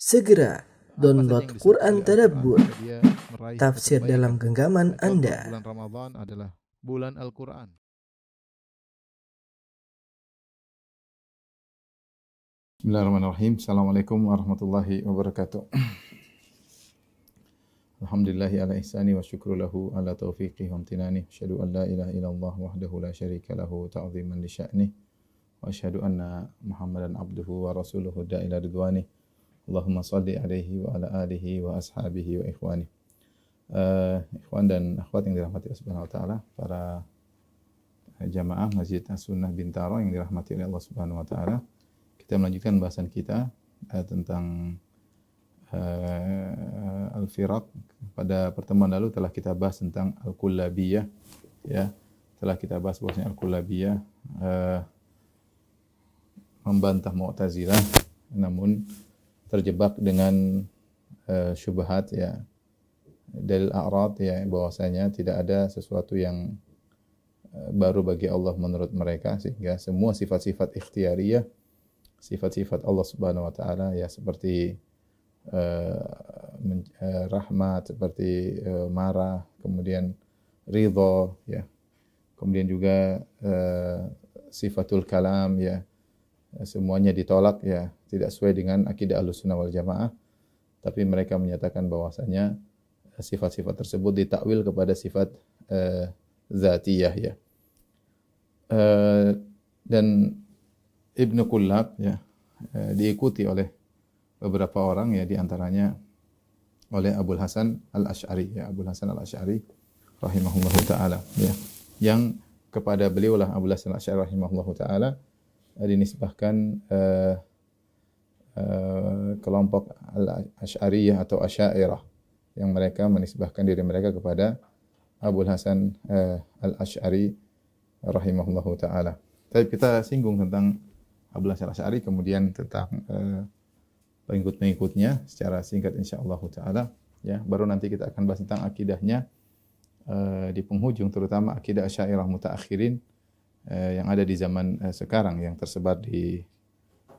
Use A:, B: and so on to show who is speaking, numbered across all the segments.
A: Segera download
B: yang disebut
A: Quran
B: oleh
A: Tadabbur,
B: Al-Quran, dia meraih
A: tafsir
B: kebaikan.
A: dalam genggaman
B: Contoh,
A: Anda.
B: bulan Ramadan adalah bulan Al-Quran. Bismillahirrahmanirrahim. Assalamualaikum warahmatullahi wabarakatuh. Alhamdulillahi ala ihsani wa syukru lahu ala taufiqih wa amtinani. Asyhadu an la ilaha illallah wahdahu la syarika lahu ta'ziman li sya'nih. Wa asyhadu anna Muhammadan abduhu wa rasuluhu da'ila ridwani. Allahumma salli alaihi wa ala alihi wa ashabihi wa ikhwani. Ikhwan dan akhwat yang dirahmati Allah Subhanahu wa taala, para jamaah Masjid As-Sunnah Bintaro yang dirahmati oleh Allah Subhanahu wa taala. Kita melanjutkan bahasan kita tentang al-firaq. Pada pertemuan lalu telah kita bahas tentang al-kullabiyah, ya. Telah kita bahas bahwasanya al-kullabiyah membantah Mu'tazilah, namun terjebak dengan syubhat, ya, dalil a'rad, ya, bahwasanya tidak ada sesuatu yang baru bagi Allah menurut mereka, sehingga semua sifat-sifat ikhtiyariyah, sifat-sifat Allah Subhanahu wa taala, ya, seperti rahmat, seperti marah, kemudian ridha, ya, kemudian juga sifatul kalam, ya, semuanya ditolak, ya, tidak sesuai dengan akidah Ahlussunnah wal Jamaah. Tapi mereka menyatakan bahwasanya sifat-sifat tersebut ditakwil kepada sifat zatiyah, ya. Dan Ibnu Kullab, ya, diikuti oleh beberapa orang, ya, di antaranya oleh Abul Hasan Al-Asy'ari, ya, Abul Hasan Al-Asy'ari rahimahullahu taala, ya, yang kepada beliau lah Abul Hasan Al-Asy'ari rahimahullahu taala dinisbahkan kelompok Al-Asy'ariyah atau Asy'ariyah, yang mereka menisbahkan diri mereka kepada Abul Hasan Al-Asy'ari rahimahullahu taala. Tapi kita singgung tentang Abul Hasan Al-Asy'ari, kemudian tentang pengikut-pengikutnya secara singkat insyaallah taala, ya. Baru nanti kita akan bahas tentang akidahnya di penghujung, terutama akidah Asy'ariyah mutaakhirin yang ada di zaman sekarang, yang tersebar di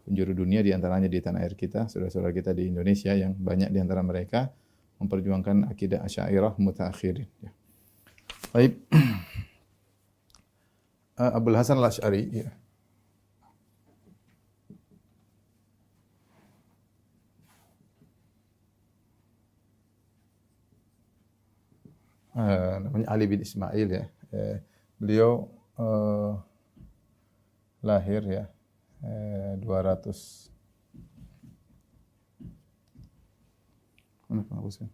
B: penjuru dunia, di antaranya di tanah air kita, saudara-saudara kita di Indonesia, yang banyak di antara mereka memperjuangkan akidah Asy'ariyah mutaakhirin, ya. Baik. Abul Hasan Al-Asy'ari, ya, namanya Ali bin Ismail, ya. Beliau lahir, ya, 200 mana penghapusnya?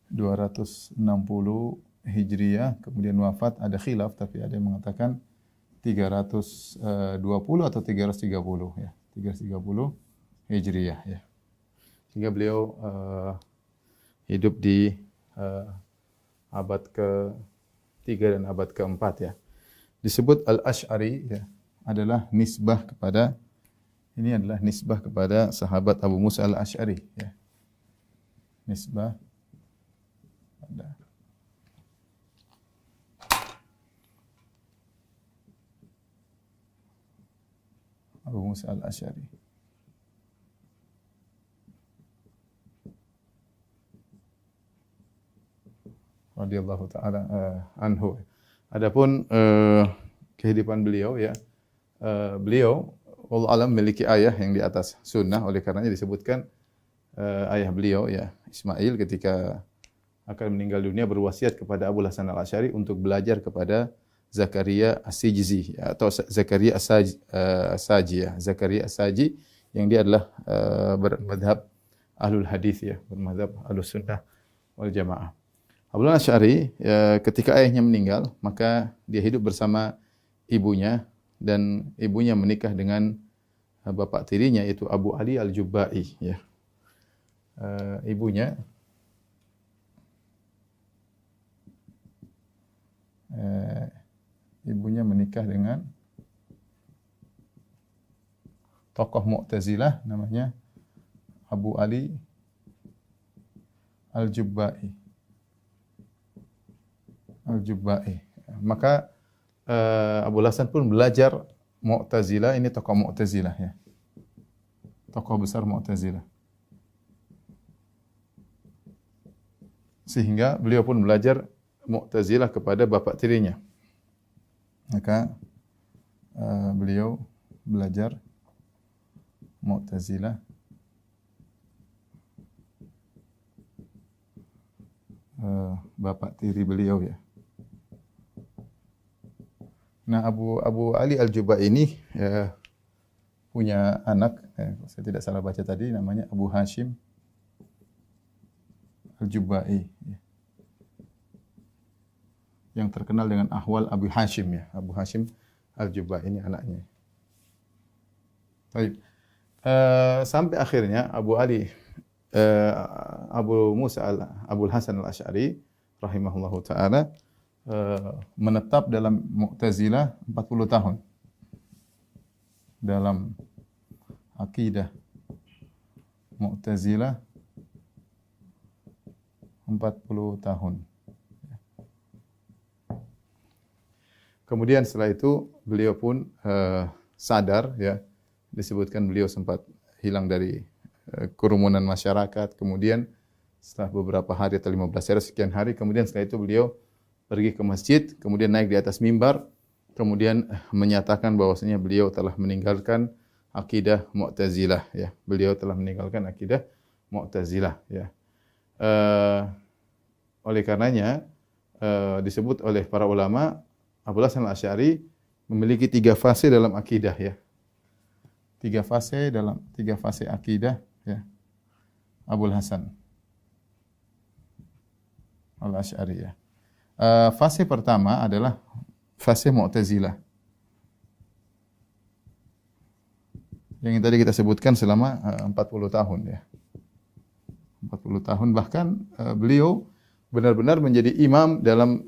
B: 260 Hijriyah, kemudian wafat, ada khilaf, tapi ada yang mengatakan 320 atau 330, ya. 330 Hijriyah, ya. Sehingga beliau hidup di abad ke-3 dan abad ke-4, ya. Disebut Al-Asy'ari, ya, adalah nisbah kepada, ini adalah nisbah kepada sahabat Abu Musa Al-Asy'ari, ya. Nisbah pada Abu Musa Al-Asy'ari. Radhiyallahu taala anhu. Adapun kehidupan beliau, ya, beliau wallahu alam memiliki ayah yang di atas sunnah, oleh karenanya disebutkan ayah beliau, ya, Ismail, ketika akan meninggal dunia berwasiat kepada Abu Hasan Al-Asy'ari untuk belajar kepada Zakaria As-Sijzi, ya, atau Zakaria As-Saji, ya, Zakaria As-Saji, yang dia adalah bermadhab Ahlul Hadis, ya, bermadhab Ahlus Sunnah wal Jamaah. Abu Asy'ari, ya, ketika ayahnya meninggal, maka dia hidup bersama ibunya, dan ibunya menikah dengan bapak tirinya, yaitu Abu Ali Al-Jubba'i, ya. Ibunya menikah dengan tokoh Mu'tazilah namanya Abu Ali Al-Jubba'i. Maka Abul Hasan pun belajar Mu'tazilah, ini tokoh Mu'tazilah ya. Tokoh besar Mu'tazilah. Sehingga beliau pun belajar Mu'tazilah kepada bapak tirinya. Maka beliau belajar Mu'tazilah bapak tiri beliau ya. Nah, Abu Ali Al-Jubai ini ya, punya anak, saya tidak salah baca tadi, namanya Abu Hashim Al-Jubai ya. Yang terkenal dengan Ahwal Abu Hashim ya. Abu Hashim Al-Jubai ini anaknya. Baik. Sampai akhirnya Abul Hasan Al-Asy'ari rahimahullahu taala menetap dalam Mu'tazilah 40 tahun. Dalam akidah Mu'tazilah 40 tahun. Kemudian setelah itu beliau pun sadar ya, disebutkan beliau sempat hilang dari kerumunan masyarakat. Kemudian setelah beberapa hari atau 15 hari, sekian hari, kemudian setelah itu beliau pergi ke masjid, kemudian naik di atas mimbar, kemudian menyatakan bahwasanya beliau telah meninggalkan akidah Mu'tazilah ya. Beliau telah meninggalkan akidah Mu'tazilah ya. Oleh karenanya disebut oleh para ulama Abul Hasan Al-Asy'ari memiliki 3 fase dalam akidah ya. 3 fase akidah ya. Abul Hasan Al-Asy'ari ya. Fase pertama adalah fase Mu'tazilah. Yang tadi kita sebutkan selama 40 tahun ya. 40 tahun bahkan beliau benar-benar menjadi imam dalam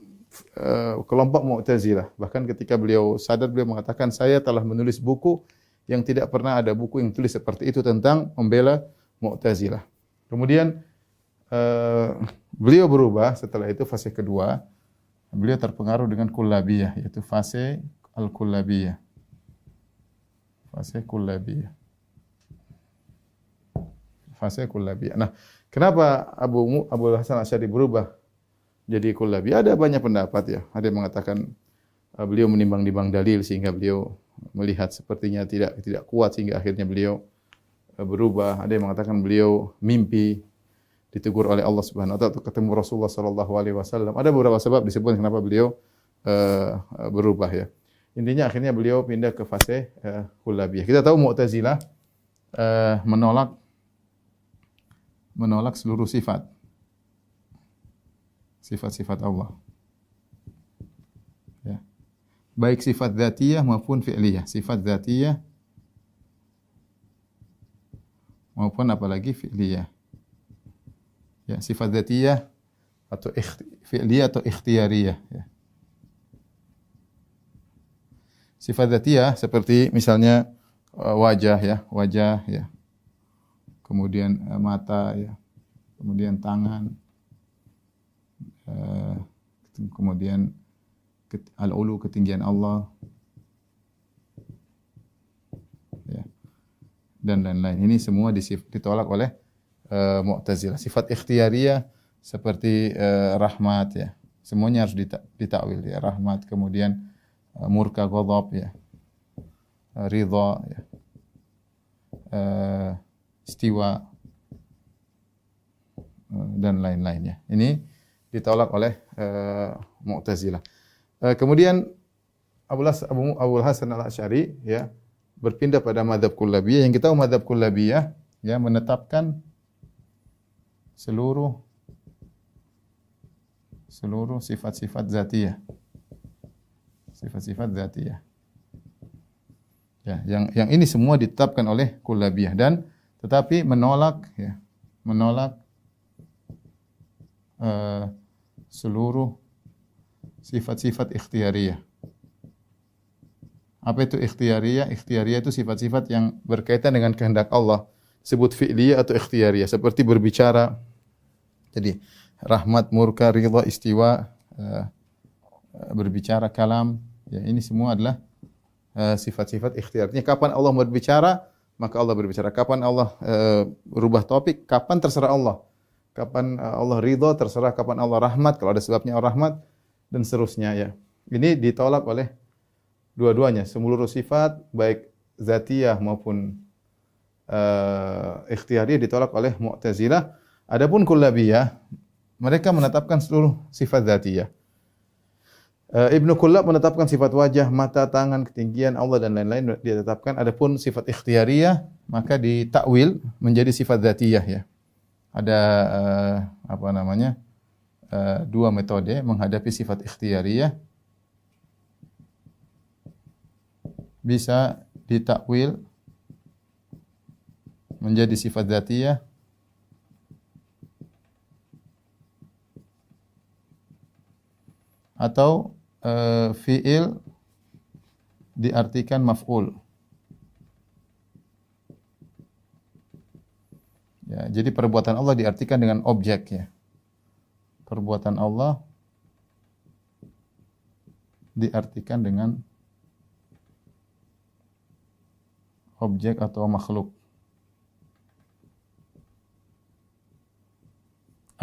B: kelompok Mu'tazilah. Bahkan ketika beliau sadar, beliau mengatakan, saya telah menulis buku yang tidak pernah ada buku yang tulis seperti itu tentang membela Mu'tazilah. Kemudian beliau berubah setelah itu fase kedua. Beliau terpengaruh dengan Kullabiyah, yaitu fase Al-Kullabiyah. Fase Kullabiyah. Fase Kullabiyah. Nah, kenapa Abul Hasan Asy'ari berubah jadi Kullabiyah? Ada banyak pendapat ya. Ada yang mengatakan beliau menimbang-nimbang dalil sehingga beliau melihat sepertinya tidak kuat sehingga akhirnya beliau berubah. Ada yang mengatakan beliau mimpi ditegur oleh Allah Subhanahu wa taala untuk ketemu Rasulullah sallallahu alaihi wasallam. Ada beberapa sebab disebut kenapa beliau berubah ya. Intinya akhirnya beliau pindah ke fase Kullabiyah. Kita tahu Mu'tazilah menolak seluruh sifat-sifat Allah. Ya. Baik sifat dzatiyah maupun fi'liyah. Sifat dzatiyah maupun apalagi fi'liyah. Ya, sifat dzatiyah atau fi'liyah atau ikhtiyariyah ya. Sifat dzatiyah seperti misalnya wajah ya. Kemudian mata ya. Kemudian tangan. Kemudian al-ulu, ketinggian Allah ya. Dan lain-lain. Ini semua ditolak oleh Mu'tazilah. Sifat ikhtiyariyah seperti rahmat ya. Semuanya harus ditakwil ya. Rahmat, kemudian murka, ghadab ya. Ridha ya. Istiwa dan lain-lainnya. Ini ditolak oleh Mu'tazilah. Kemudian Abul Hasan Al-Asy'ari ya berpindah pada mazhab Kullabiyah. Yang kita tahu mazhab Kullabiyah ya menetapkan seluruh sifat-sifat dzatiyah. Sifat-sifat dzatiyah. Ya, yang ini semua ditetapkan oleh Kullabiyah dan tetapi menolak seluruh sifat-sifat ikhtiyariyah. Apa itu ikhtiyariyah? Ikhtiyariyah itu sifat-sifat yang berkaitan dengan kehendak Allah. Disebut fi'liyah atau ikhtiyariyah. Seperti berbicara. Jadi, rahmat, murka, ridha, istiwa, berbicara, kalam, Ya, ini semua adalah sifat-sifat ikhtiarnya. Kapan Allah berbicara, maka Allah berbicara. Kapan Allah berubah topik, kapan terserah Allah. Kapan Allah ridho, terserah. Kapan Allah rahmat, kalau ada sebabnya Allah rahmat, dan seterusnya ya. Ini ditolak oleh dua-duanya, seluruh sifat baik zatiyah maupun ikhtiyariyah ditolak oleh Mu'tazilah. Adapun Kullabiyah, mereka menetapkan seluruh sifat zatiyah. Ibnu Kullab menetapkan sifat wajah, mata, tangan, ketinggian Allah dan lain-lain dia tetapkan. Adapun sifat ikhtiyariyah maka ditakwil menjadi sifat dzatiyah ya. Ada dua metode menghadapi sifat ikhtiyariyah. Bisa ditakwil menjadi sifat dzatiyah atau fi'il diartikan maf'ul. Ya, jadi perbuatan Allah diartikan dengan objek ya. Perbuatan Allah diartikan dengan objek atau makhluk.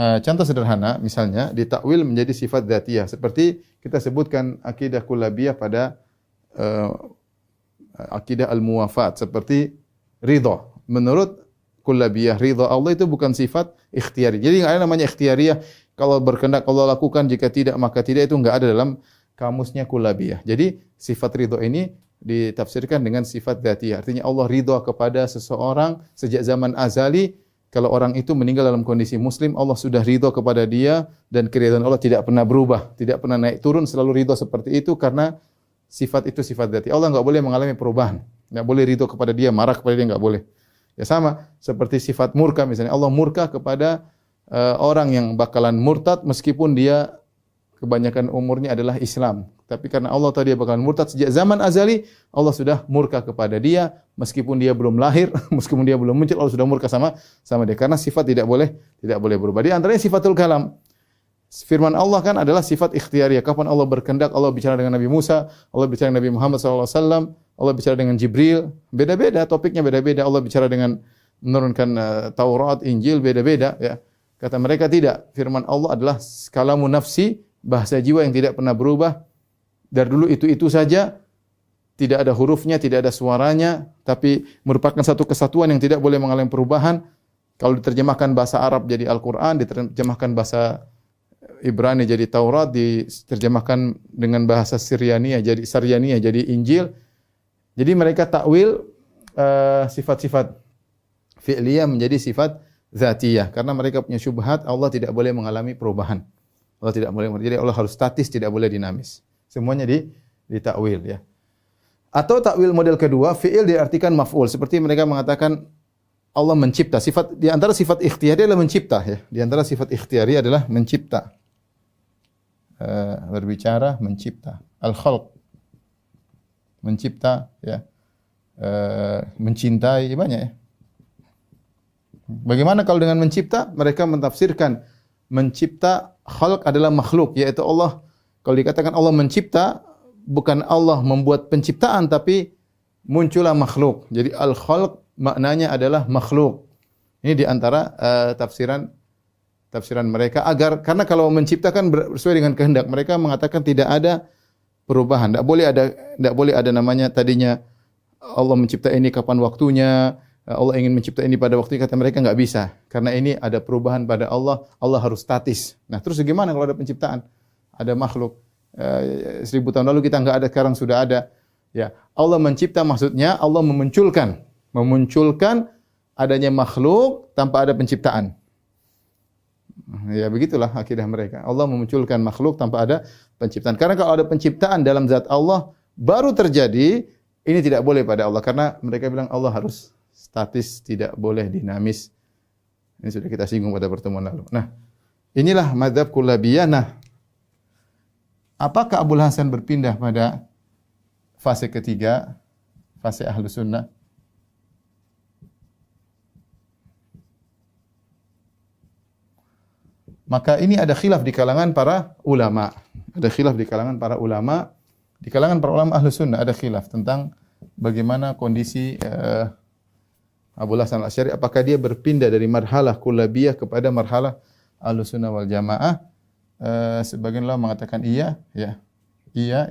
B: Contoh sederhana, misalnya ditakwil menjadi sifat dzatiyah seperti kita sebutkan akidah kullabiyah pada akidah al-muwafat seperti ridha. Menurut kullabiyah ridha Allah itu bukan sifat ikhtiyari. Jadi enggak ada namanya ikhtiyariyah. Kalau berkehendak Allah lakukan, jika tidak maka tidak, itu enggak ada dalam kamusnya kullabiyah. Jadi sifat ridha ini ditafsirkan dengan sifat dzatiyah. Artinya Allah ridha kepada seseorang sejak zaman azali. Kalau orang itu meninggal dalam kondisi muslim, Allah sudah ridho kepada dia dan keridhaan Allah tidak pernah berubah, tidak pernah naik turun, selalu ridho seperti itu karena sifat itu sifat dzati. Allah enggak boleh mengalami perubahan. Enggak boleh ridho kepada dia, marah kepada dia enggak boleh. Ya sama seperti sifat murka misalnya. Allah murka kepada orang yang bakalan murtad meskipun dia kebanyakan umurnya adalah Islam. Tapi karena Allah tahu dia bakalan murtad sejak zaman azali, Allah sudah murka kepada dia meskipun dia belum lahir, meskipun dia belum muncul, Allah sudah murka sama dia karena sifat tidak boleh berubah. Di antaranya sifatul kalam. Firman Allah kan adalah sifat ikhtiyariyah. Kapan Allah berkehendak, Allah bicara dengan Nabi Musa, Allah bicara dengan Nabi Muhammad SAW, Allah bicara dengan Jibril, beda-beda topiknya beda-beda. Allah bicara dengan menurunkan Taurat, Injil, beda-beda ya. Kata mereka tidak, firman Allah adalah kalamun nafsi, bahasa jiwa yang tidak pernah berubah. Dari dulu itu saja, tidak ada hurufnya, tidak ada suaranya, tapi merupakan satu kesatuan yang tidak boleh mengalami perubahan. Kalau diterjemahkan bahasa Arab jadi Al-Quran, diterjemahkan bahasa Ibrani jadi Taurat, diterjemahkan dengan bahasa Syrianiyah jadi Injil. Jadi mereka takwil sifat-sifat fi'liyah menjadi sifat dzatiyah karena mereka punya syubhat Allah tidak boleh mengalami perubahan. Allah tidak boleh, jadi Allah harus statis, tidak boleh dinamis. Semuanya ditakwil ya. Atau takwil model kedua, fi'il diartikan maf'ul. Seperti mereka mengatakan Allah mencipta. Sifat di antara sifat ikhtiyari adalah mencipta ya. Di antara sifat ikhtiyari adalah mencipta. Berbicara, mencipta. Al-khalq. Mencipta ya. Mencintai banyak ya. Bagaimana kalau dengan mencipta? Mereka mentafsirkan mencipta khalq adalah makhluk, yaitu Allah. Kalau dikatakan Allah mencipta, bukan Allah membuat penciptaan, tapi muncullah makhluk. Jadi al-khalq maknanya adalah makhluk. Ini di antara tafsiran mereka karena kalau menciptakan sesuai dengan kehendak, mereka mengatakan tidak ada perubahan. Tidak boleh ada namanya tadinya Allah mencipta ini kapan waktunya, Allah ingin mencipta ini pada waktu, kata mereka enggak bisa. Karena ini ada perubahan pada Allah, Allah harus statis. Nah, terus bagaimana kalau ada penciptaan? Ada makhluk. 1000 tahun lalu kita enggak ada, sekarang sudah ada. Ya, Allah mencipta maksudnya Allah memunculkan adanya makhluk tanpa ada penciptaan. Ya, begitulah akidah mereka. Allah memunculkan makhluk tanpa ada penciptaan. Karena kalau ada penciptaan dalam zat Allah baru terjadi, ini tidak boleh pada Allah karena mereka bilang Allah harus statis, tidak boleh dinamis. Ini sudah kita singgung pada pertemuan lalu. Nah, inilah mazhab kullabiyah. Nah, apakah Abul Hasan berpindah pada fase ketiga, fase Ahlus Sunnah? Maka ini ada khilaf di kalangan para ulama. Ada khilaf di kalangan para ulama di kalangan para ulama Ahlus Sunnah ada khilaf tentang bagaimana kondisi Abu Hasan Al-Asy'ari, apakah dia berpindah dari marhalah kullabiyah kepada marhalah Ahlus Sunnah wal Jamaah. Sebagian ulama mengatakan iya, ya. Iya,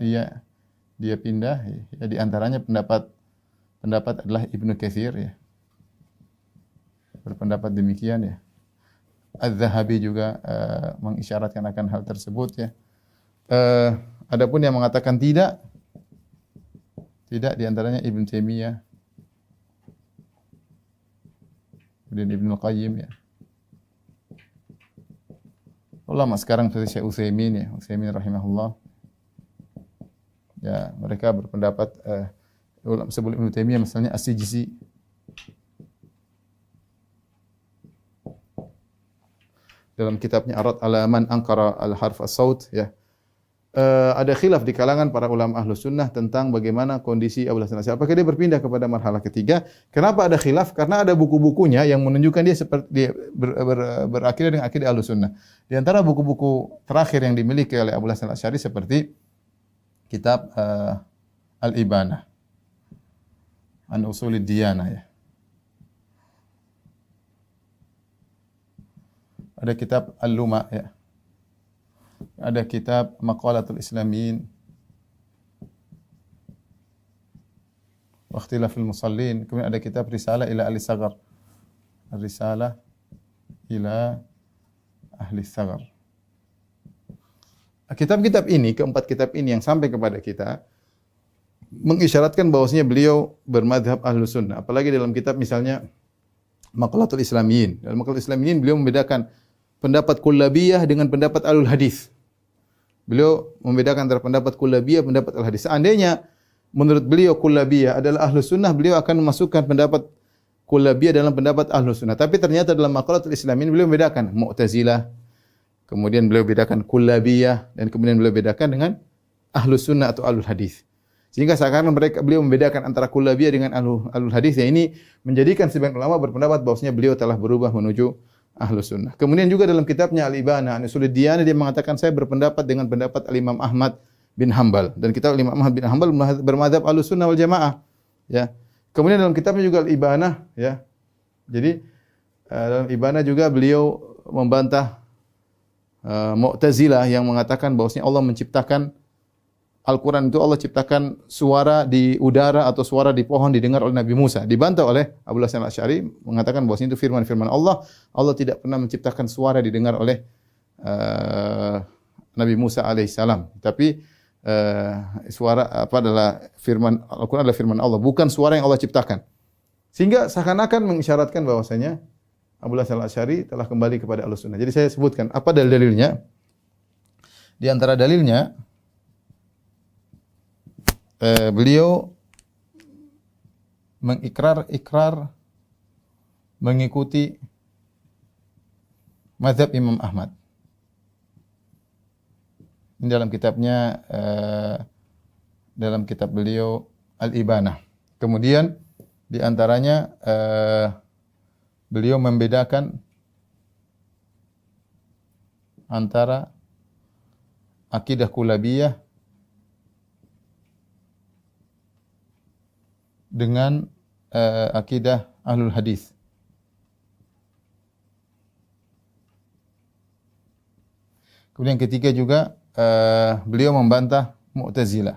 B: dia pindah. Ya, di antaranya pendapat adalah Ibnu Katsir, ya. Berpendapat demikian, ya. Az-Zahabi juga mengisyaratkan akan hal tersebut, ya. Adapun yang mengatakan tidak di antaranya Ibnu Taimiyah, kemudian Ibnu Qayyim, ya. Ulama sekarang seperti Syekh Utsaimin, ya, Utsaimin rahimahullah. Ya, mereka berpendapat sebelum Ibnu Taimiyah misalnya As-Sijzi, dalam kitabnya Arad ala man ankara al-harf as-saut, ya. Ada khilaf di kalangan para ulama Ahlus Sunnah tentang bagaimana kondisi Abu Hasan Asy'ari. Apakah dia berpindah kepada marhalah ketiga? Kenapa ada khilaf? Karena ada buku-bukunya yang menunjukkan dia seperti dia berakidah dengan akidah Ahlus Sunnah. Di antara buku-buku terakhir yang dimiliki oleh Abu Hasan Asy'ari seperti kitab Al-Ibanah an Usulid Diyanah, ya. Ada kitab Al-Luma, ya. Ada kitab Maqalatul Islamin wa Ikhtilafil Musallin. Kemudian ada kitab Risalah ila Ahli Saghar. Risalah ila Ahli Saghar. Kitab-kitab ini, keempat kitab ini yang sampai kepada kita mengisyaratkan bahwasanya beliau bermadhab Ahlus Sunnah. Apalagi dalam kitab misalnya Maqalatul Islamiyin. Dalam Maqalatul Islamiyin beliau membedakan pendapat kullabiyah dengan pendapat alul hadis. Beliau membedakan antara pendapat kullabiyah, pendapat alul hadis. Seandainya menurut beliau kullabiyah adalah Ahlus Sunnah, beliau akan memasukkan pendapat kullabiyah dalam pendapat Ahlus Sunnah. Tapi ternyata dalam Maqalatul Islamiyin beliau membedakan Mu'tazilah, kemudian beliau bedakan kullabiyah, dan kemudian beliau bedakan dengan Ahlus Sunnah atau alul hadis. Sehingga seakan beliau membedakan antara kullabiyah dengan alul hadis. Ya, ini menjadikan sebagian ulama berpendapat bahwasanya beliau telah berubah menuju Ahlus Sunnah. Kemudian juga dalam kitabnya Al-Ibanah an Usulid Diyanah dia mengatakan saya berpendapat dengan pendapat Al-Imam Ahmad bin Hanbal, dan kitab Imam Ahmad bin Hanbal bermadzhab Ahlus Sunnah wal Jamaah, ya. Kemudian dalam kitabnya juga Al-Ibanah, ya. Jadi dalam Ibanah juga beliau membantah Mu'tazilah yang mengatakan bahwasanya Allah menciptakan Al-Quran itu Allah ciptakan suara di udara atau suara di pohon didengar oleh Nabi Musa. Dibantah oleh Abu Hasan Al-Asy'ari mengatakan bahwa itu firman-firman Allah. Allah tidak pernah menciptakan suara didengar oleh Nabi Musa alaihissalam. Tapi suara apa adalah firman Al-Quran adalah firman Allah, bukan suara yang Allah ciptakan. Sehingga seakan-akan mengisyaratkan bahwasanya Abu Hasan Al-Asy'ari telah kembali kepada Ahlus Sunnah. Jadi saya sebutkan apa dalil-dalilnya. Di antara dalilnya beliau ikrar mengikuti mazhab Imam Ahmad. Ini dalam kitabnya dalam kitab beliau Al-Ibanah. Kemudian di antaranya beliau membedakan antara akidah kullabiyah dengan akidah Ahlul Hadis. Kemudian yang ketiga juga beliau membantah Mu'tazilah.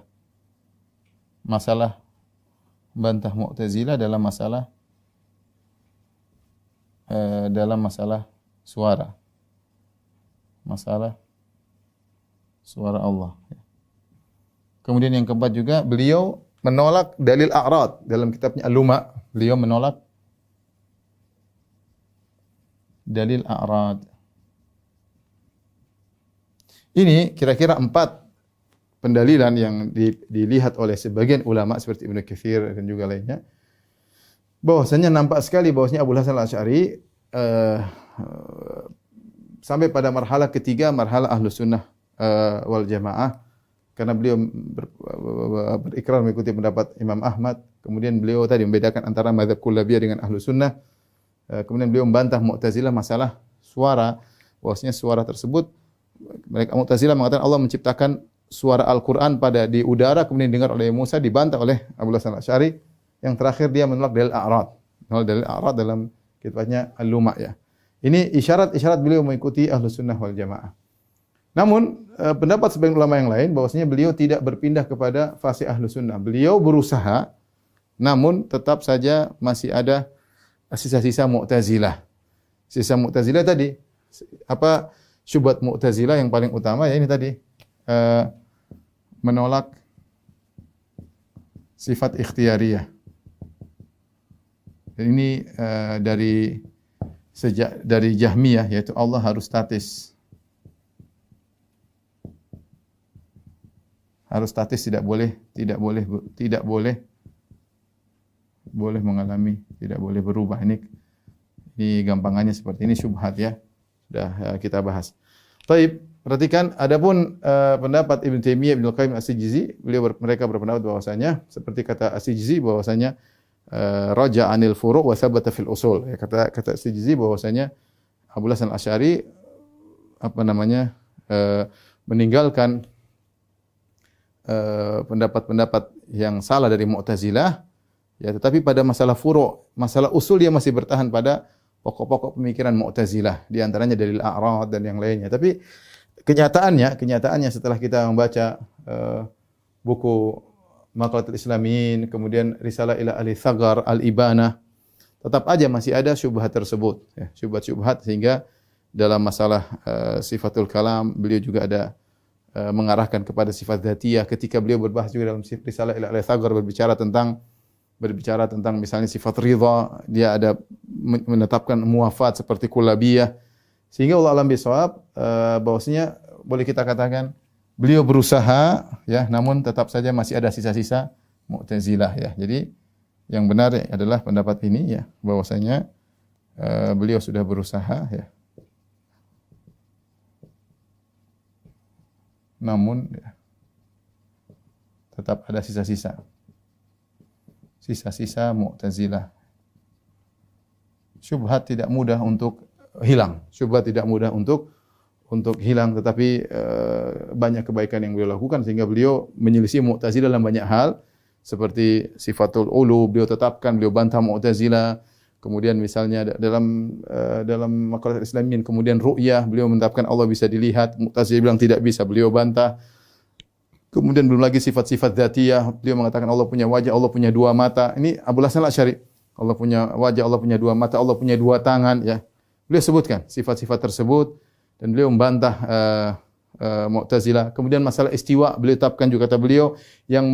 B: Membantah Mu'tazilah dalam masalah suara. Masalah suara Allah. Kemudian yang keempat juga beliau menolak dalil a'rad dalam kitabnya Al-Luma. Beliau menolak dalil a'rad. Ini kira-kira 4 pendalilan yang dilihat oleh sebagian ulama seperti Ibnu Katsir dan juga lainnya. Bahwasanya nampak sekali bahwasanya Abu Hasan Al-Asy'ari sampai pada marhalah ketiga, marhalah Ahlus Sunnah wal Jamaah. Karena beliau berikrar mengikuti pendapat Imam Ahmad. Kemudian beliau tadi membedakan antara mazhab kullabiyah dengan Ahlus Sunnah. Kemudian beliau membantah Mu'tazilah masalah suara. Bahwasanya suara tersebut, mereka Mu'tazilah mengatakan Allah menciptakan suara Al-Quran di udara kemudian dengar oleh Musa dibantah oleh Abu Hasan Al-Asy'ari. Yang terakhir dia menolak dalil a'rad. Menolak dalil a'rad dalam kitabnya Al-Luma' ya. Ini isyarat-isyarat beliau mengikuti Ahlus Sunnah wal Jamaah. Namun pendapat sebagian ulama yang lain bahwasanya beliau tidak berpindah kepada fase Ahlus Sunnah. Beliau berusaha namun tetap saja masih ada sisa-sisa Mu'tazilah. Sisa Mu'tazilah tadi apa syubhat Mu'tazilah yang paling utama ya ini tadi menolak sifat ikhtiyariyah. Ini dari Jahmiyah yaitu Allah harus statis. Harus statis tidak boleh mengalami, tidak boleh berubah. Ini gampangannya seperti ini syubhat ya. Sudah kita bahas. Baik, perhatikan adapun pendapat Ibnu Taimiyah, Ibnu Qayyim As-Sijizi, mereka berpendapat bahwasanya seperti kata As-Sijizi bahwasanya raja anil furu' wa sabata fil usul. Ya, kata As-Sijizi bahwasanya Abu Hasan Al-Asy'ari meninggalkan pendapat-pendapat yang salah dari Mu'tazilah ya, tetapi pada masalah furu', masalah usul dia masih bertahan pada pokok-pokok pemikiran Mu'tazilah, di antaranya dalil a'rad dan yang lainnya. Tapi kenyataannya setelah kita membaca buku Maqalatul Islamin, kemudian Risalah ila Ahli Tsaghar, Al-Ibanah, tetap aja masih ada syubhat tersebut ya, syubhat-syubhat sehingga dalam masalah sifatul kalam beliau juga ada mengarahkan kepada sifat dzatiyah ketika beliau berbahas juga dalam Risalah ila Ahli Tsaghar berbicara tentang misalnya sifat ridha, dia ada menetapkan muwafat seperti kullabiyah. Sehingga Allah alam bisawab bahwasanya boleh kita katakan beliau berusaha ya, namun tetap saja masih ada sisa-sisa Mu'tazilah ya. Jadi yang benar adalah pendapat ini ya, bahwasanya beliau sudah berusaha ya. Namun ya, tetap ada sisa-sisa Mu'tazilah. Syubhat tidak mudah untuk hilang. Syubhat tidak mudah untuk hilang, tetapi banyak kebaikan yang beliau lakukan sehingga beliau menyelisih Mu'tazilah dalam banyak hal, seperti sifatul ulu beliau tetapkan, beliau bantah Mu'tazilah. Kemudian misalnya dalam Maqalatul Islamin, kemudian ru'yah, beliau menetapkan Allah bisa dilihat, Mu'tazilah bilang tidak bisa, beliau bantah. Kemudian belum lagi sifat-sifat dzatiyah, beliau mengatakan Allah punya wajah, Allah punya dua mata. Ini Abu Hasan Al-Asy'ari. Allah punya wajah, Allah punya dua mata, Allah punya dua tangan ya. Beliau sebutkan sifat-sifat tersebut dan beliau membantah Mu'tazilah. Kemudian masalah istiwa, beliau tetapkan juga kata beliau yang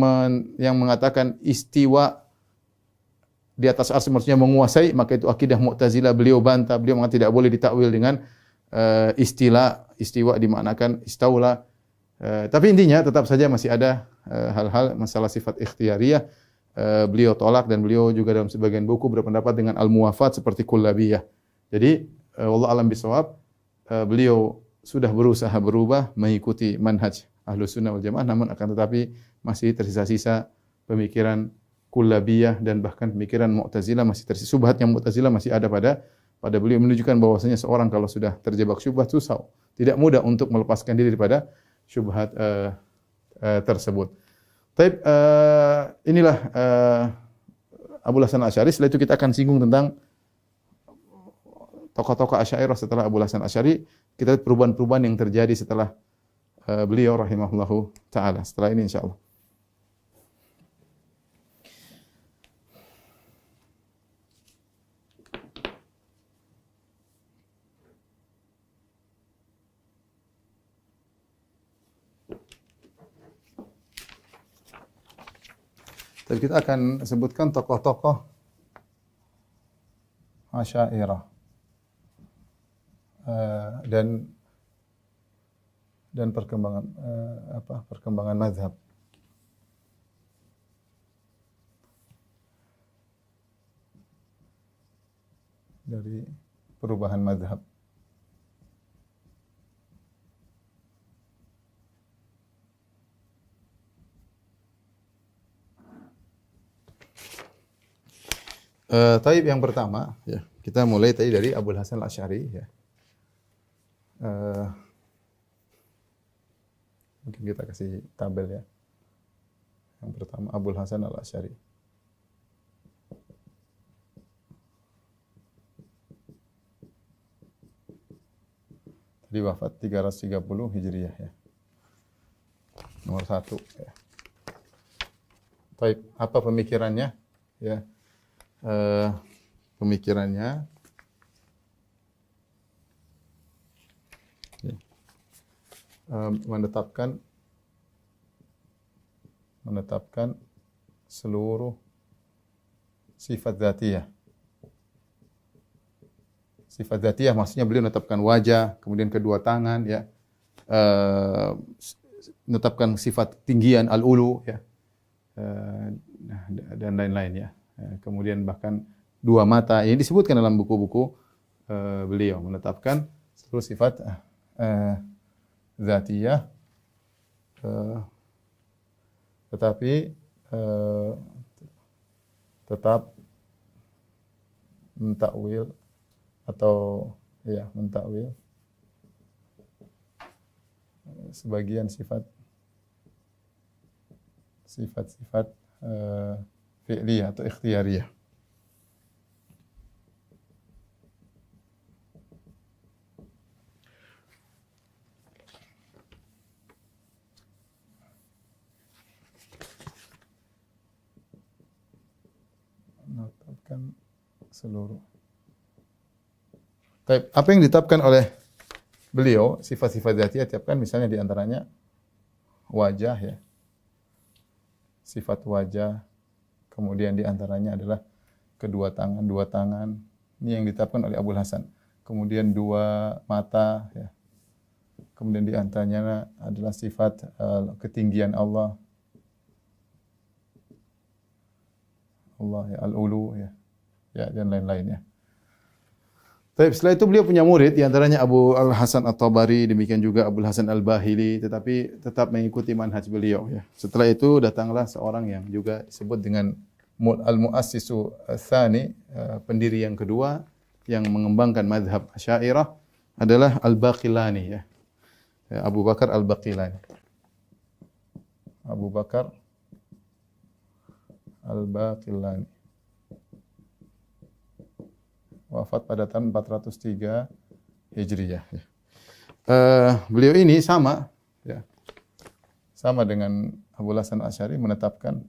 B: mengatakan istiwa di atas arsy maksudnya menguasai, maka itu akidah Mu'tazilah, beliau bantah. Beliau mengatakan tidak boleh ditakwil dengan istiwa dimaknakan istaula. Tapi intinya tetap saja masih ada hal-hal masalah sifat ikhtiyariyah beliau tolak, dan beliau juga dalam sebagian buku berpendapat dengan al-muwafat seperti kullabiyah. Jadi wallahu alam bisawab, beliau sudah berusaha berubah mengikuti manhaj Ahlus Sunnah wal Jamaah, namun akan tetapi masih tersisa-sisa pemikiran kullabiyah dan bahkan pemikiran Mu'tazilah masih tersisa. Syubhatnya Mu'tazilah masih ada pada beliau, menunjukkan bahwasanya seorang kalau sudah terjebak syubhat susah, tidak mudah untuk melepaskan diri daripada syubhat tersebut. Taib, inilah Abu Hasan Al-Asy'ari. Setelah itu kita akan singgung tentang tokoh-tokoh Asy'ariyah setelah Abu Hasan Al-Asy'ari. Kita lihat perubahan-perubahan yang terjadi setelah beliau rahimahullahu taala. Setelah ini insyaallah. Tapi kita akan sebutkan tokoh-tokoh Asy'ariyah dan perkembangan mazhab. Dari perubahan mazhab. Taib yang pertama, ya, kita mulai tadi dari Abu Hasan Al-Asy'ari, ya. Mungkin kita kasih tabel ya. Yang pertama Abul Hasan Al-Asy'ari. Tadi wafat 330 Hijriah ya. Nomor 1 ya. Baik, apa pemikirannya? Ya. Pemikirannya ya. Menetapkan seluruh sifat dzatiyah. Sifat dzatiyah maksudnya beliau menetapkan wajah, kemudian kedua tangan ya. Menetapkan sifat tinggian al-ulu ya. Dan lain-lain ya. Kemudian bahkan dua mata. Ini disebutkan dalam buku-buku beliau menetapkan seluruh sifat dzatiyah. Tetapi tetap mentakwil atau ya mentakwil sebagian sifat-sifat fi'liyah atau ikhtiyariyah. Menetapkan seluruh. Apa yang ditetapkan oleh beliau, sifat-sifat dzatiyah tetapkan misalnya di antaranya wajah ya. Sifat wajah, kemudian di antaranya adalah dua tangan. Ini yang ditetapkan oleh Abul Hasan. Kemudian dua mata ya. Kemudian di antaranya adalah sifat ketinggian Allah. Allah ya, al-ulu ya. Ya dan lain-lain ya. Tapi setelah itu beliau punya murid, di antaranya Abu Al-Hasan At-Tabari, demikian juga Abu Hasan Al-Bahili, tetapi tetap mengikuti manhaj beliau. Ya. Setelah itu datanglah seorang yang juga disebut dengan Al-Mu'assisu Ats-Tsani, pendiri yang kedua, yang mengembangkan mazhab Asy'ariyah adalah Al-Baqillani. Ya. Abu Bakar Al-Baqillani. Abu Bakar Al-Baqillani. Wafat pada tahun 403 Hijriyah. Ya. Beliau ini sama, ya, sama dengan Abu Hasan Asy'ari menetapkan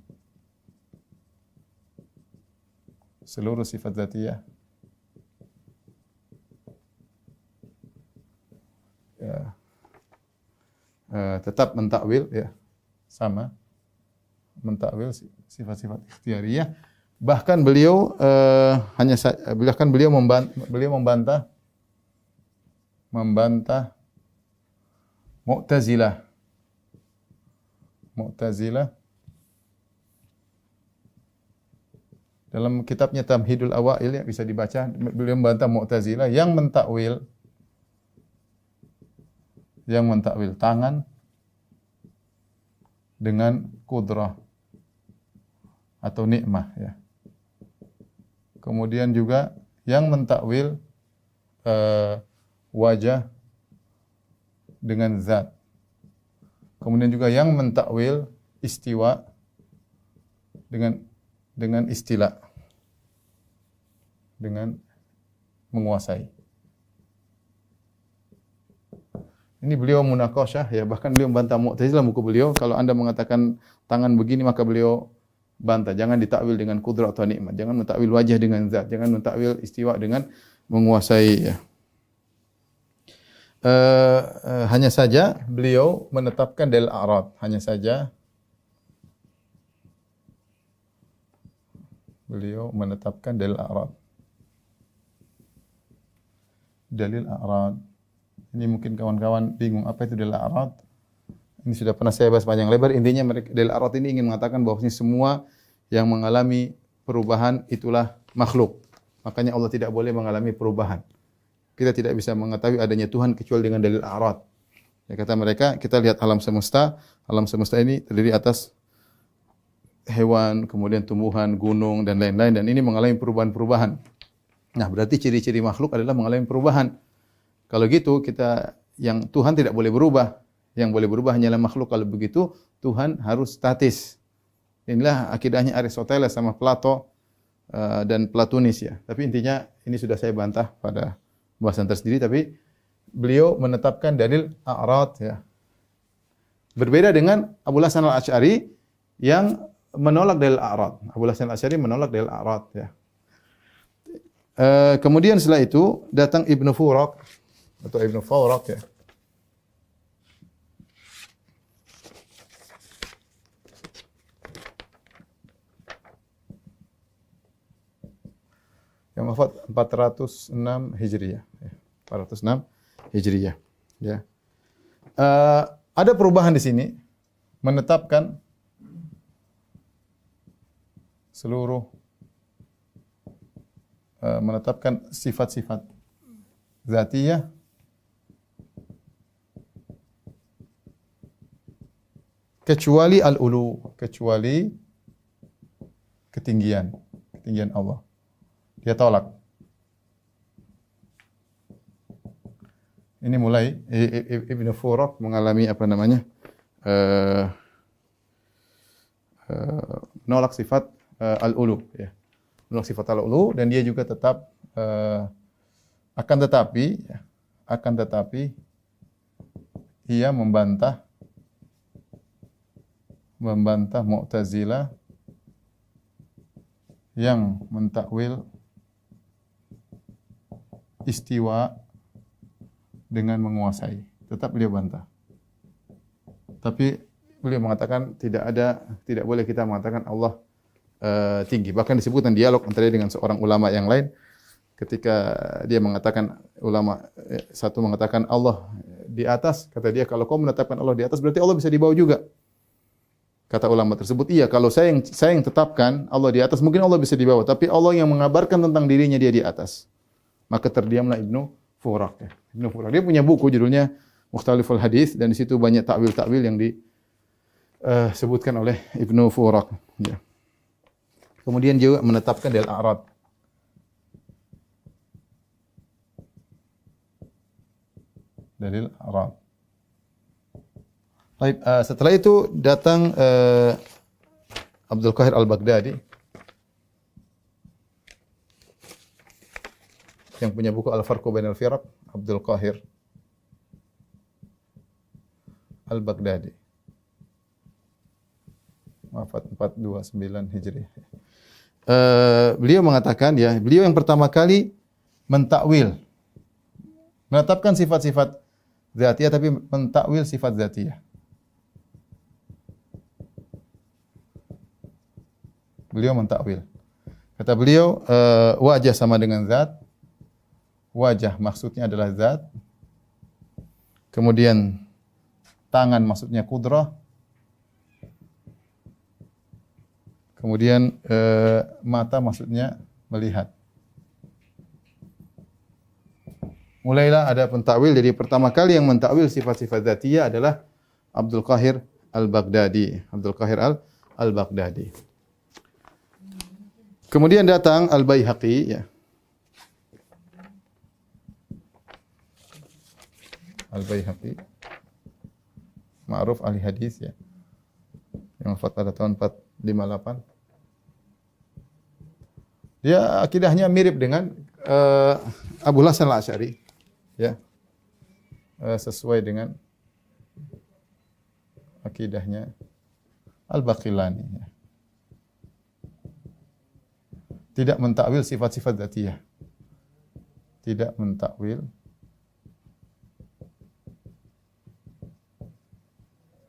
B: seluruh sifat dzatiyah. Ya. Tetap mentakwil, ya, sama mentakwil sifat-sifat ikhtiyariyah. Bahkan beliau membantah Mu'tazilah. Dalam kitabnya Tamhidul Awail ya bisa dibaca, beliau membantah Mu'tazilah yang mentakwil tangan dengan kudrah atau nikmah ya. Kemudian juga yang mentakwil wajah dengan zat. Kemudian juga yang mentakwil istiwa dengan istila, dengan menguasai. Ini beliau munaqasyah ya, bahkan beliau membantah Mu'tazilah buku beliau. Kalau Anda mengatakan tangan begini maka beliau bantah, jangan ditakwil dengan kudrat atau nikmat, jangan mentakwil wajah dengan zat, jangan mentakwil istiwa dengan menguasai ya. Hanya saja beliau menetapkan dalil a'rad, hanya saja beliau menetapkan dalil a'rad. Dalil a'rad. Ini mungkin kawan-kawan bingung apa itu dalil a'rad. Ini sudah pernah saya bahas panjang lebar. Intinya dalil a'rad ini ingin mengatakan bahwa semua yang mengalami perubahan itulah makhluk. Makanya Allah tidak boleh mengalami perubahan. Kita tidak bisa mengetahui adanya Tuhan kecuali dengan dalil a'rad. Ya, kata mereka, kita lihat alam semesta. Alam semesta ini terdiri atas hewan, kemudian tumbuhan, gunung dan lain-lain, dan ini mengalami perubahan-perubahan. Nah, berarti ciri-ciri makhluk adalah mengalami perubahan. Kalau gitu, yang Tuhan tidak boleh berubah. Yang boleh berubah hanyalah makhluk. Kalau begitu Tuhan harus statis. Inilah akidahnya Aristoteles sama Plato dan Platonis ya. Tapi intinya ini sudah saya bantah pada bahasan tersendiri, tapi beliau menetapkan dalil a'rad ya. Berbeda dengan Abu Hasan al-Asy'ari yang menolak dalil a'rad. Abu Hasan al-Asy'ari menolak dalil a'rad ya. Kemudian setelah itu datang Ibnu Furak atau Ibnu Furak ya. Yang wafat 406 Hijriah ya. 406 Hijriah ya. Ada perubahan di sini menetapkan seluruh menetapkan sifat-sifat zatiyah kecuali al-ulu, kecuali ketinggian Allah. Dia tolak. Ini mulai Ibnu Furak mengalami apa namanya? Menolak sifat al-ulu ya. Menolak sifat al-ulu dan dia juga tetap akan tetapi ia membantah Mu'tazilah yang mentakwil istiwa dengan menguasai. Tetap beliau bantah. Tapi beliau mengatakan tidak boleh kita mengatakan Allah tinggi. Bahkan disebutkan dialog antara dia dengan seorang ulama yang lain ketika dia mengatakan satu mengatakan Allah di atas, kata dia kalau kau menetapkan Allah di atas berarti Allah bisa di bawah juga. Kata ulama tersebut, iya kalau saya yang tetapkan Allah di atas mungkin Allah bisa di bawah, tapi Allah yang mengabarkan tentang dirinya dia di atas. Maka terdiamlah Ibnu Furak ya. Ibnu Furak dia punya buku judulnya Mukhtaliful Hadis dan di situ banyak takwil-takwil yang disebutkan oleh Ibnu Furak ya. Kemudian juga menetapkan dalil a'rad. Dalil a'rad. Baik, setelah itu datang Abdul Qahir Al-Baghdadi yang punya buku Al-Farqu Bainal Firaq, Abdul Qahir Al-Baghdadi. Wafat 429 Hijriah. Beliau mengatakan ya, beliau yang pertama kali mentakwil, menetapkan sifat-sifat zatiyah tapi mentakwil sifat zatiyah. Beliau mentakwil. Kata beliau, wajah sama dengan zat. Wajah maksudnya adalah zat. Kemudian tangan maksudnya kudrah. Kemudian mata maksudnya melihat. Mulailah ada pentakwil. Jadi pertama kali yang mentakwil sifat-sifat zatiyah adalah Abdul Qahir Al-Baghdadi. Abdul Qahir Al-Baghdadi. Kemudian datang Al-Baihaqi ya. Al-Baihaqi ma'ruf ahli hadis ya. Yang wafat pada tahun 458. Dia akidahnya mirip dengan Abu Hasan al-Asy'ari ya. Sesuai dengan akidahnya Al-Baqillani ya. Tidak mentakwil sifat-sifat dzatiyah. Tidak mentakwil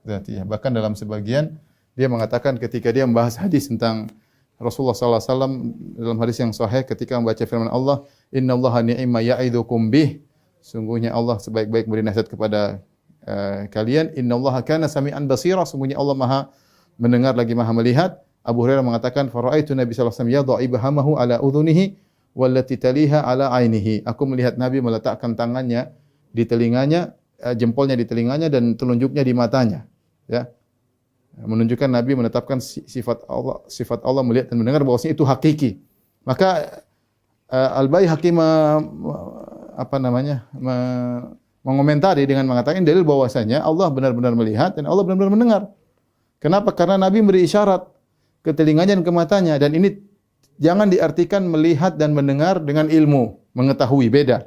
B: dzatiyah. Bahkan dalam sebagian dia mengatakan ketika dia membahas hadis tentang Rasulullah sallallahu alaihi wasallam dalam hadis yang sahih ketika membaca firman Allah, "Innallaha ni'ma ya'idukum bih." Sungguhnya Allah sebaik-baik memberi nasihat kepada kalian. "Innallaha kana sami'an basira." Sungguhnya Allah Maha mendengar lagi Maha melihat. Abu Hurairah mengatakan, "Fara'aitu Nabi sallallahu alaihi wasallam yad'u ibhamahu ala udhunihi wallati taliha ala ainihi." Aku melihat Nabi meletakkan tangannya di telinganya, jempolnya di telinganya dan telunjuknya di matanya. Ya. Menunjukkan Nabi menetapkan sifat Allah melihat dan mendengar bahwasanya itu hakiki. Maka Al-Baihaqi mengomentari dengan mengatakan dalil bahwasanya Allah benar-benar melihat dan Allah benar-benar mendengar. Kenapa? Karena Nabi beri isyarat ke telinganya dan ke matanya, dan ini jangan diartikan melihat dan mendengar dengan ilmu, mengetahui, beda.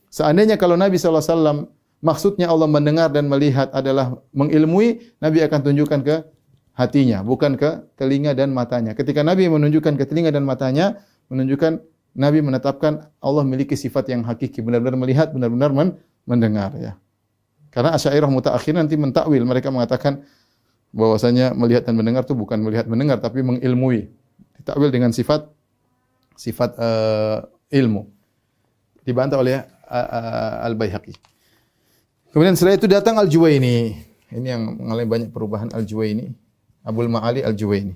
B: Seandainya kalau Nabi SAW maksudnya Allah mendengar dan melihat adalah mengilmui, Nabi akan tunjukkan ke hatinya, bukan ke telinga dan matanya. Ketika Nabi menunjukkan ke telinga dan matanya, menunjukkan Nabi menetapkan Allah memiliki sifat yang hakiki, benar-benar melihat, benar-benar mendengar, ya. Karena Asy'ariyah mutaakhir nanti mentakwil, mereka mengatakan bahwasanya melihat dan mendengar itu bukan melihat mendengar tapi mengilmui. Ditakwil dengan sifat ilmu. Dibantah oleh Al-Baihaqi. Kemudian setelah itu datang Al-Juwaini. Ini yang mengalami banyak perubahan, Al-Juwaini. Abul Ma'ali Al-Juwaini.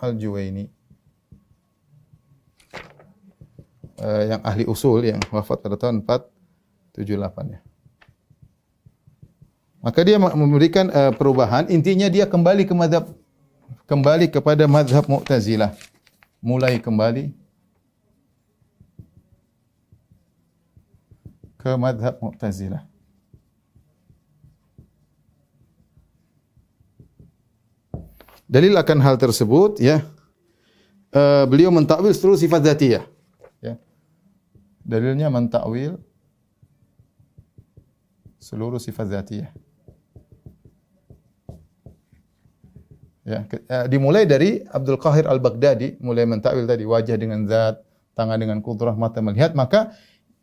B: Al-Juwaini. Yang ahli usul yang wafat pada tahun 478, ya. Maka dia memberikan perubahan, intinya dia kembali kepada mazhab Mu'tazilah. Mulai kembali ke mazhab Mu'tazilah. Dalil akan hal tersebut, ya. Beliau mentakwil seluruh sifat dzatiyah. Ya. Dalilnya mentakwil seluruh sifat dzatiyah. Ya, dimulai dari Abdul Qahir Al-Baghdadi, mulai mentakwil tadi wajah dengan zat, tangan dengan qudrah, mata melihat, maka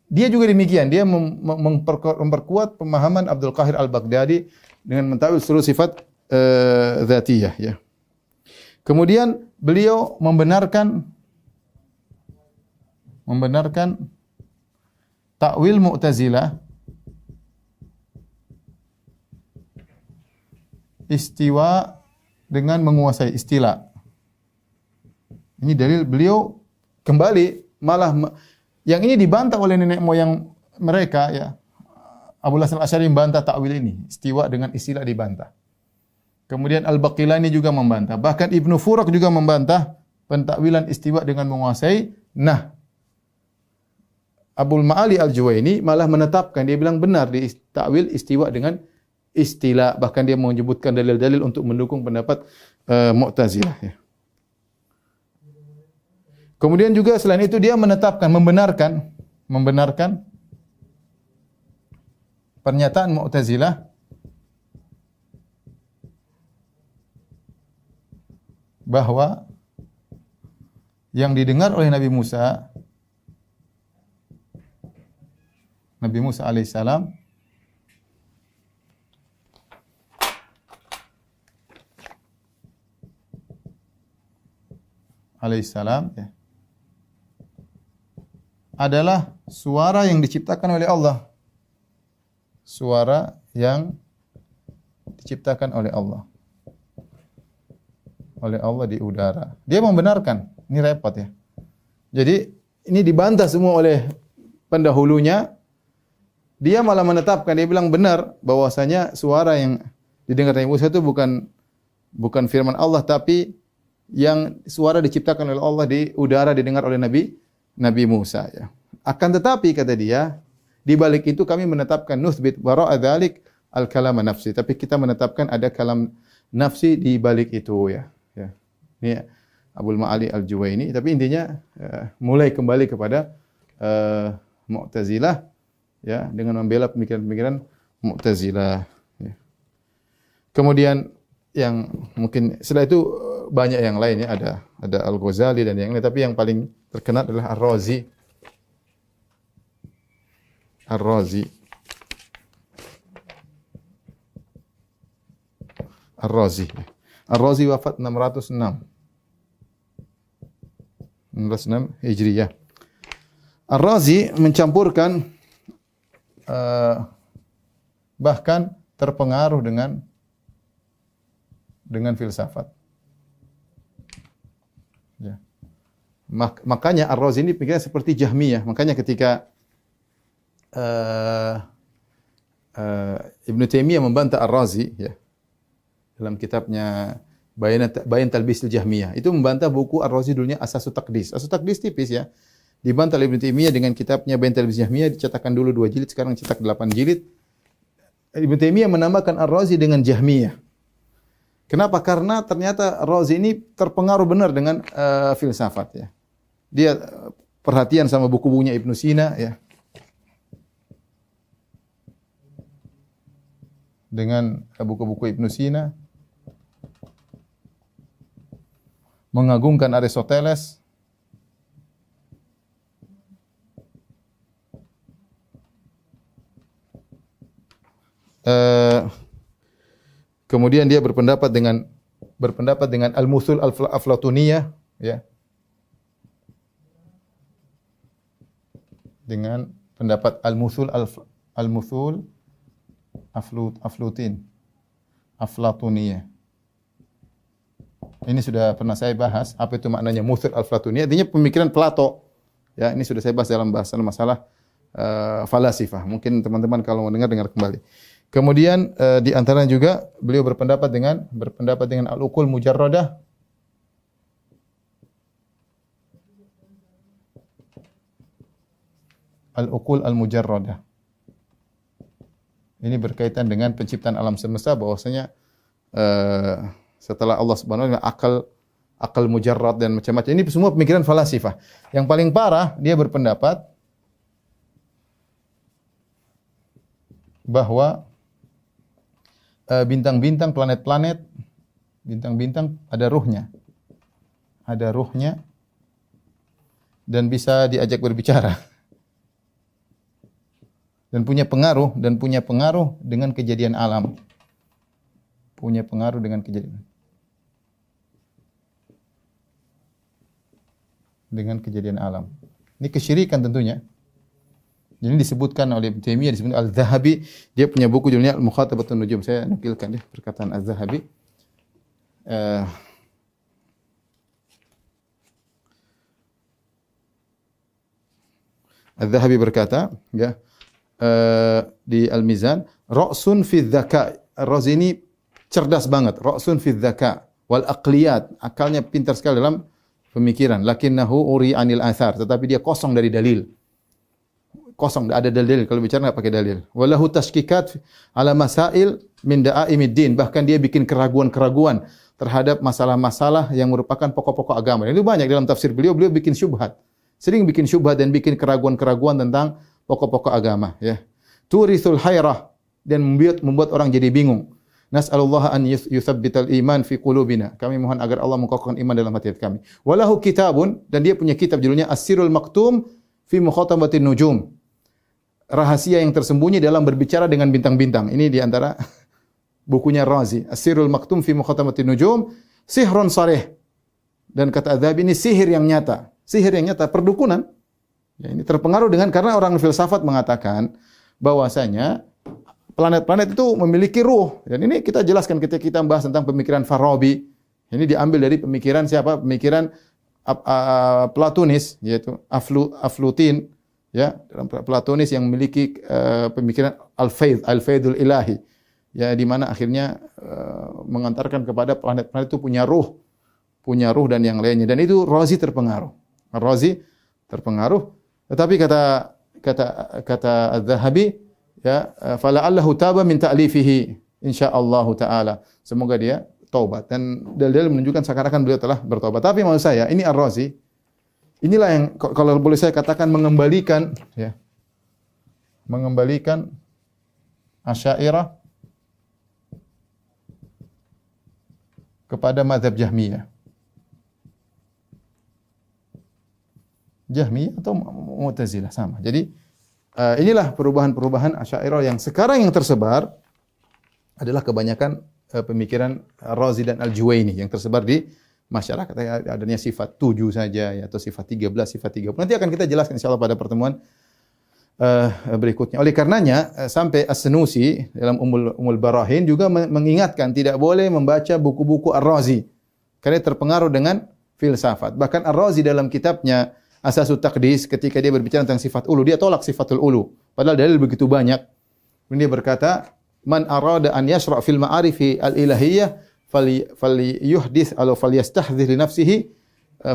B: dia juga demikian, dia memperkuat pemahaman Abdul Qahir Al-Baghdadi dengan mentakwil seluruh sifat dzatiyah, ya. Kemudian beliau membenarkan takwil Mu'tazilah istiwa dengan menguasai, istilah. Ini dalil beliau kembali, malah yang ini dibantah oleh nenek moyang mereka, ya. Abu Hasan Al-Asy'ari membantah takwil ini, istiwa dengan istilah dibantah. Kemudian Al-Baqilani juga membantah. Bahkan Ibnu Furak juga membantah pentakwilan istiwa dengan menguasai. Nah, Abul Ma'ali Al-Juwaini malah menetapkan, dia bilang benar di takwil istiwa dengan istilah. Bahkan dia menyebutkan dalil-dalil untuk mendukung pendapat Mu'tazilah, ya. Kemudian juga selain itu dia menetapkan, membenarkan pernyataan Mu'tazilah bahwa yang didengar oleh Nabi Musa alaihissalam ya, adalah suara yang diciptakan oleh Allah. Suara yang diciptakan oleh Allah di udara. Dia membenarkan. Ini repot, ya. Jadi ini dibantah semua oleh pendahulunya. Dia malah menetapkan, dia bilang benar bahwasanya suara yang didengar Nabi Musa itu bukan firman Allah, tapi yang suara diciptakan oleh Allah di udara didengar oleh Nabi Musa, ya. Akan tetapi kata dia, di balik itu kami menetapkan nuthbit wara'a dzalik al-kalam nafsi. Tapi kita menetapkan ada kalam nafsi di balik itu, ya. Ya. Ini Abul Ma'ali Al-Juwaini, tapi intinya mulai kembali kepada Mu'tazilah, ya, dengan membela pemikiran-pemikiran Mu'tazilah, ya. Kemudian yang mungkin setelah itu banyak yang lain, ya, ada Al-Ghazali dan yang lain, tapi yang paling terkenal adalah Ar-Razi. Ar-Razi wafat 606 Hijriyah. Ar-Razi mencampurkan bahkan terpengaruh dengan filsafat. Ya. Makanya Ar-Razi ini pikirnya seperti Jahmiyah. Makanya ketika Ibnu Taimiyah membantah Ar-Razi, ya, dalam kitabnya Bayan Talbisil Jahmiyah. Itu membantah buku Ar-Razi dulunya Asasut Taqdis. Asasut Taqdis tipis ya. Dibantah oleh Ibnu Taimiyah dengan kitabnya Bayan Talbisil Jahmiyah, dicetakkan dulu 2 jilid, sekarang cetak 8 jilid. Ibnu Taimiyah menambahkan Ar-Razi dengan Jahmiyah. Kenapa? Karena ternyata Ar-Razi ini terpengaruh benar dengan filsafat ya. Dia perhatian sama buku-bukunya Ibnu Sina ya. Dengan buku-buku Ibnu Sina, mengagungkan Aristoteles, kemudian dia berpendapat dengan Al-Muthul Aflatuniyah ya. Dengan pendapat Al-Muthul Aflatuniyah. Ini sudah pernah saya bahas apa itu maknanya Muthul Aflatuniyah, artinya pemikiran Plato. Ya, ini sudah saya bahas dalam bahasan masalah falasifah. Mungkin teman-teman kalau mau dengar kembali. Kemudian di antaranya juga beliau berpendapat dengan al-uqul mujarradah. Al-uqul al-mujarradah. Ini berkaitan dengan penciptaan alam semesta, bahwasanya setelah Allah Subhanahu wa taala akal mujarrad dan macam-macam. Ini semua pemikiran falasifah. Yang paling parah, dia berpendapat bahwa bintang-bintang, planet-planet, bintang-bintang ada ruhnya. Ada ruhnya dan bisa diajak berbicara. Dan punya pengaruh dengan kejadian alam. Punya pengaruh dengan kejadian alam. Ini kesyirikan tentunya. Jadi disebutkan oleh Ibnu Taimiyah, disebut Al-Zahabi, dia punya buku judulnya Al-Mukhatabatun Nujum. Saya nukilkan deh perkataan Al-Zahabi. Al-Zahabi berkata, ya, di Al-Mizan, ra'sun fi dzaka. Ar-Razi ini cerdas banget, ra'sun fi dzaka wal aqliyat, akalnya pintar sekali dalam pemikiran. Lakinnahu uri anil athar, tetapi dia kosong dari dalil. Kosong, tidak ada dalil. Kalau bicara enggak pakai dalil. Walahu tashkikat ala masail min da'aimiddin, bahkan dia bikin keraguan-keraguan terhadap masalah-masalah yang merupakan pokok-pokok agama. Itu banyak dalam tafsir beliau bikin syubhat. Sering bikin syubhat dan bikin keraguan-keraguan tentang pokok-pokok agama ya. Turithul hayrah, dan membuat orang jadi bingung. Nas'alullah an yuthabbital iman fi qulubina. Kami mohon agar Allah mengokohkan iman dalam hati kami. Walahu kitabun, dan dia punya kitab judulnya As-Sirrul Maktum fi Mukhatabatin Nujum. Rahasia yang tersembunyi dalam berbicara dengan bintang-bintang. Ini di antara bukunya Razi. As-Sirrul Maktum fi Mukhatabatin Nujum, sihrun sarih. Dan kata Adzabi, ini sihir yang nyata. Sihir yang nyata, perdukunan. Ya, ini terpengaruh karena orang filsafat mengatakan bahwasanya planet-planet itu memiliki ruh. Dan ini kita jelaskan ketika kita membahas tentang pemikiran Farabi. Ini diambil dari pemikiran siapa? Pemikiran Platonis, yaitu Aflutin, ya, Platonis yang memiliki pemikiran al-faidul ilahi. Ya, di mana akhirnya mengantarkan kepada planet-planet itu punya ruh dan yang lainnya. Dan itu Razi terpengaruh. Razi terpengaruh. Tetapi kata Az-Zahabi, ya, fala'allahu taba min ta'lifihi insyaallah taala. Semoga dia taubat, dan dalil menunjukkan seakan-akan beliau telah bertobat. Tapi maksud saya, ini Ar-Razi, inilah yang kalau boleh saya katakan mengembalikan Asy'ariyah kepada mazhab Jahmiyah. Jahmiyah atau Mu'tazilah sama. Jadi inilah perubahan-perubahan Asy'ariyah yang sekarang yang tersebar adalah kebanyakan pemikiran Razi dan Al-Juwaini yang tersebar di masyarakat. Adanya sifat 7 saja ya, atau sifat 13, sifat 30. Nanti akan kita jelaskan insyaallah pada pertemuan berikutnya. Oleh karenanya sampai As-Sanusi dalam Ummul Barahin juga mengingatkan tidak boleh membaca buku-buku Ar-Razi karena terpengaruh dengan filsafat. Bahkan Ar-Razi dalam kitabnya Asasut Taqdis, ketika dia berbicara tentang sifat ulu, dia tolak sifatul ulu. Padahal dalil begitu banyak. Kemudian dia berkata, "Man arada an yashra' fil ma'arifi al-ilahiyyah falyuhdits atau falyastahdhir li nafsihi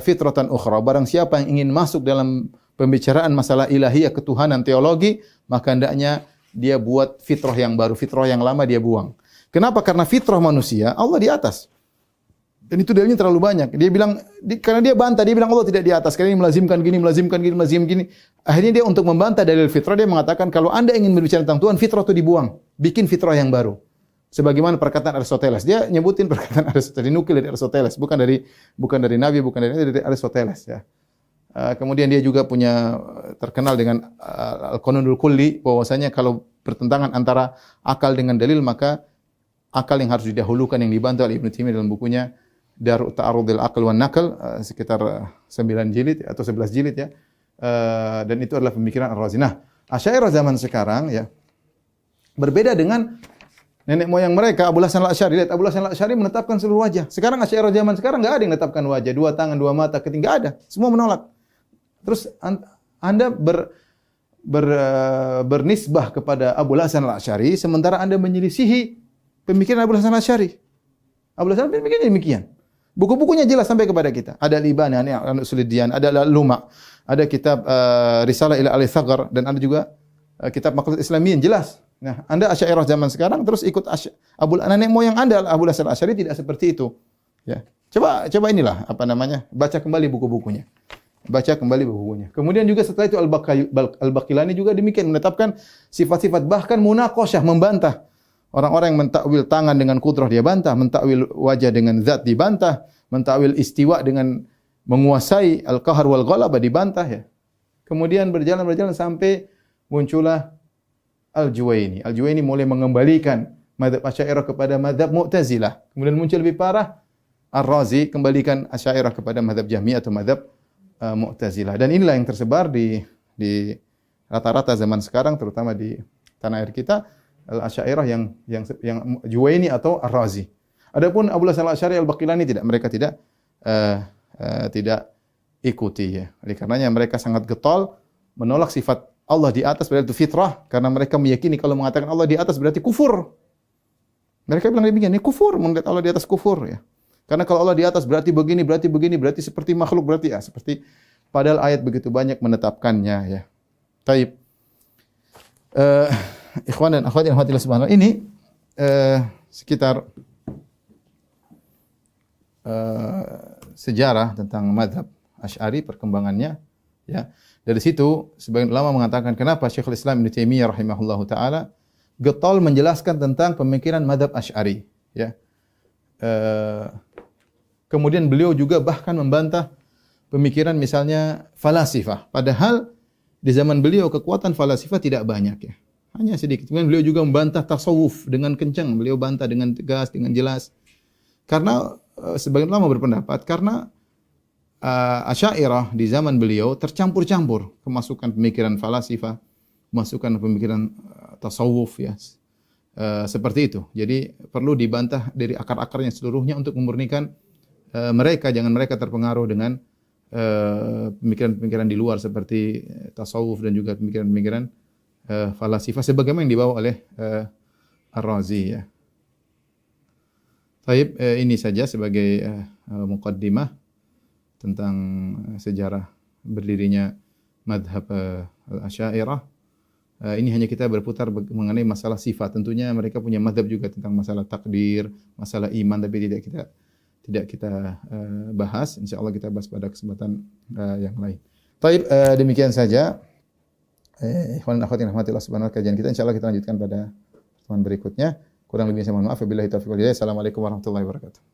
B: fitratan ukhra. Barang siapa yang ingin masuk dalam pembicaraan masalah ilahiyah, ketuhanan, teologi, maka hendaknya dia buat fitrah yang baru, fitrah yang lama dia buang. Kenapa? Karena fitrah manusia Allah di atas. Dan itu dalilnya terlalu banyak. Dia bilang karena dia bantah, dia bilang Allah tidak di atas. Karena ini melazimkan gini, melazimkan gini, melazimkan gini. Akhirnya dia untuk membantah dalil fitrah dia mengatakan kalau Anda ingin berbicara tentang Tuhan, fitrah itu dibuang. Bikin fitrah yang baru. Sebagaimana perkataan Aristoteles. Dia nyebutin perkataan Aristoteles, dinukil dari Aristoteles, bukan dari Nabi, bukan dari Aristoteles ya. Kemudian dia juga punya terkenal dengan Al-Qanunul Kulli, bahwasanya kalau bertentangan antara akal dengan dalil maka akal yang harus didahulukan, yang dibantu oleh Ibnu Taimiyah dalam bukunya Darut Ta'arudil Aql wan Naql, sekitar 9 jilid atau 11 jilid ya. Dan itu adalah pemikiran Ar-Razi. Nah, Asy'ariyah zaman sekarang ya berbeda dengan nenek moyang mereka. Abul Hasan Al-Asy'ari, lihat Abul Hasan Al-Asy'ari menetapkan seluruh wajah. Sekarang Asy'ariyah zaman sekarang enggak ada yang menetapkan wajah, 2 tangan, 2 mata, enggak ada. Semua menolak. Terus Anda bernisbah kepada Abul Hasan Al-Asy'ari sementara Anda menyelisihi pemikiran Abul Hasan Al-Asy'ari. Abul Hasan pemikirannya demikian. Buku-bukunya jelas sampai kepada kita. Ada Al-Ibana, Al-Usuluddin, ada Al-Luma, ada kitab Risalah ila Al-Thaghar, dan ada juga kitab Maqalat Islamiyyin jelas. Nah, Anda Asy'ariyah zaman sekarang terus ikut nenek moyang Anda Abul Hasan Al-Asy'ari tidak seperti itu. Ya. Coba inilah baca kembali buku-bukunya. Baca kembali buku-bukunya. Kemudian juga setelah itu Al-Baqilani juga demikian menetapkan sifat-sifat, bahkan munaqasyah, membantah. Orang-orang yang mentakwil tangan dengan kudrah dia bantah, mentakwil wajah dengan zat dibantah, mentakwil istiwa dengan menguasai al-qahar wal ghalabah dibantah ya. Kemudian berjalan sampai muncullah Al-Juwaini. Al-Juwaini mulai mengembalikan mazhab Asy'ariyah kepada mazhab Mu'tazilah. Kemudian muncul lebih parah Ar-Razi kembalikan Asy'ariyah kepada mazhab Jahmiyah atau mazhab Mu'tazilah. Dan inilah yang tersebar di rata-rata zaman sekarang, terutama di tanah air kita. Al-Asy'ariyah yang Juwaini atau Ar-Razi. Adapun Abul Hasan Al-Asy'ari, Al-Baqilani mereka tidak ikuti ya. Oleh karenanya mereka sangat getol menolak sifat Allah di atas, berarti itu fitrah, karena mereka meyakini kalau mengatakan Allah di atas berarti kufur. Mereka bilang demikian, ini kufur, mengatakan Allah di atas kufur ya. Karena kalau Allah di atas berarti begini, berarti seperti makhluk, berarti ya seperti, padahal ayat begitu banyak menetapkannya ya. Taib. Ikhwan dan akhwat yang rahmatillah subhanahu ini sekitar sejarah tentang mazhab Asy'ari, perkembangannya ya. Dari situ sebagian ulama mengatakan kenapa Syekhul Islam Ibnu Taimiyah rahimahullahu taala getol menjelaskan tentang pemikiran mazhab Asy'ari ya. Kemudian beliau juga bahkan membantah pemikiran misalnya falasifah, padahal di zaman beliau kekuatan falasifah tidak banyak ya. Hanya sedikit. Kemudian beliau juga membantah tasawuf dengan kencang. Beliau bantah dengan tegas, dengan jelas. Karena sebagian ulama berpendapat karena Asy'ariyah di zaman beliau tercampur-campur kemasukan pemikiran falasifah, kemasukan pemikiran tasawuf ya. Seperti itu. Jadi perlu dibantah dari akar-akarnya seluruhnya untuk memurnikan mereka, jangan mereka terpengaruh dengan pemikiran-pemikiran di luar seperti tasawuf dan juga pemikiran-pemikiran falasifah sebagaimana yang dibawa oleh Ar-Razi ya. Baik, ini saja sebagai muqaddimah tentang sejarah berdirinya mazhab Al-Asy'ariyah. Ini hanya kita berputar mengenai masalah sifat. Tentunya mereka punya mazhab juga tentang masalah takdir, masalah iman, tapi tidak kita bahas. Insyaallah kita bahas pada kesempatan yang lain. Baik, demikian saja. Ikhwan dan akhwat yang rahmatillah subhanahu wa ta'ala, kajian kita insyaallah kita lanjutkan pada pertemuan berikutnya. Kurang lebihnya saya mohon maaf. Wabillahi taufiq wal hidayah. Assalamualaikum warahmatullahi wabarakatuh.